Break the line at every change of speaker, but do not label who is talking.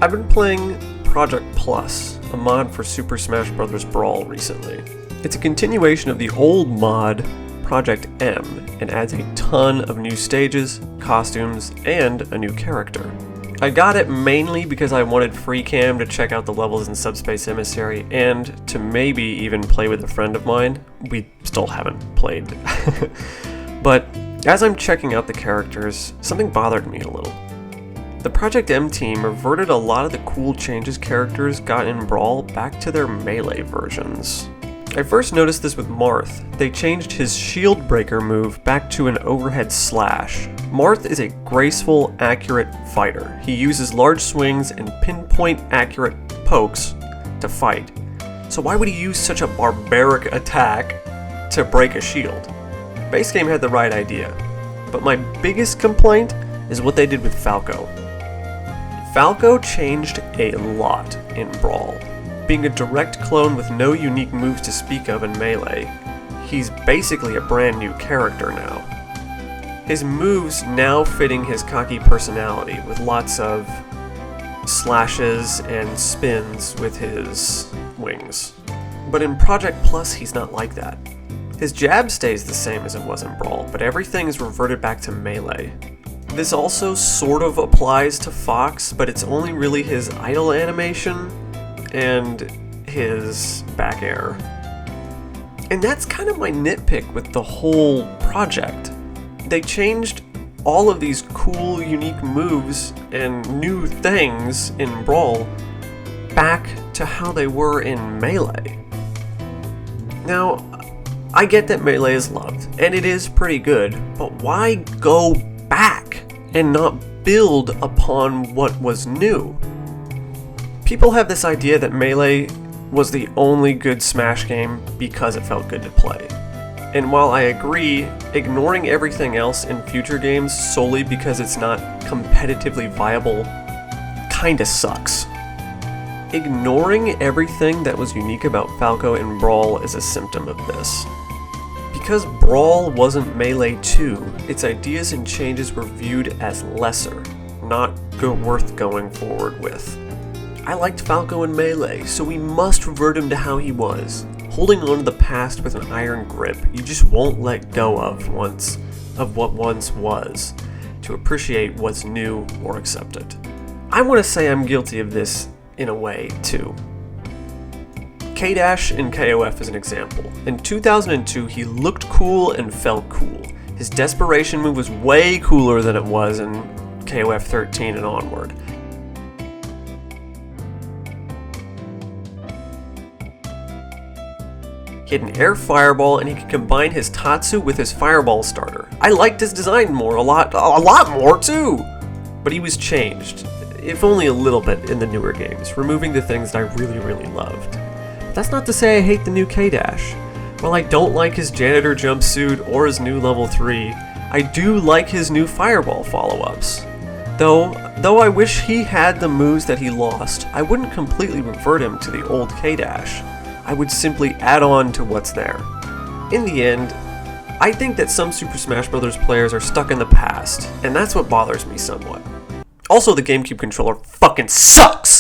I've been playing Project Plus, a mod for Super Smash Bros. Brawl recently. It's a continuation of the old mod, Project M, and adds a ton of new stages, costumes, and a new character. I got it mainly because I wanted free cam to check out the levels in Subspace Emissary and to maybe even play with a friend of mine. We still haven't played. But as I'm checking out the characters, something bothered me a little. The Project M team reverted a lot of the cool changes characters got in Brawl back to their Melee versions. I first noticed this with Marth. They changed his shield breaker move back to an overhead slash. Marth is a graceful, accurate fighter. He uses large swings and pinpoint accurate pokes to fight. So why would he use such a barbaric attack to break a shield? Base game had the right idea, but my biggest complaint is what they did with Falco. Falco changed a lot in Brawl. Being a direct clone with no unique moves to speak of in Melee, he's basically a brand new character now. His moves now fitting his cocky personality with lots of slashes and spins with his wings. But in Project Plus, he's not like that. His jab stays the same as it was in Brawl, but everything is reverted back to Melee. This also sort of applies to Fox, but it's only really his idle animation and his back air. And that's kind of my nitpick with the whole project. They changed all of these cool, unique moves and new things in Brawl back to how they were in Melee. Now, I get that Melee is loved, and it is pretty good, but why go back and not build upon what was new? People have this idea that Melee was the only good Smash game because it felt good to play. And while I agree, ignoring everything else in future games solely because it's not competitively viable kinda sucks. Ignoring everything that was unique about Falco in Brawl is a symptom of this. Because Brawl wasn't Melee 2, its ideas and changes were viewed as lesser, not worth going forward with. I liked Falco in Melee, so we must revert him to how he was. Holding on to the past with an iron grip, you just won't let go of what once was, to appreciate what's new or accept it. I want to say I'm guilty of this in a way, too. K-Dash in KOF is an example. In 2002, he looked cool and felt cool. His desperation move was way cooler than it was in KOF 13 and onward. He had an air fireball, and he could combine his Tatsu with his fireball starter. I liked his design a lot more too! But he was changed, if only a little bit in the newer games, removing the things that I really loved. That's not to say I hate the new K-Dash. While I don't like his janitor jumpsuit or his new level 3, I do like his new fireball follow-ups. Though I wish he had the moves that he lost, I wouldn't completely revert him to the old K-Dash. I would simply add on to what's there. In the end, I think that some Super Smash Bros. Players are stuck in the past, and that's what bothers me somewhat. Also, the GameCube controller fucking sucks!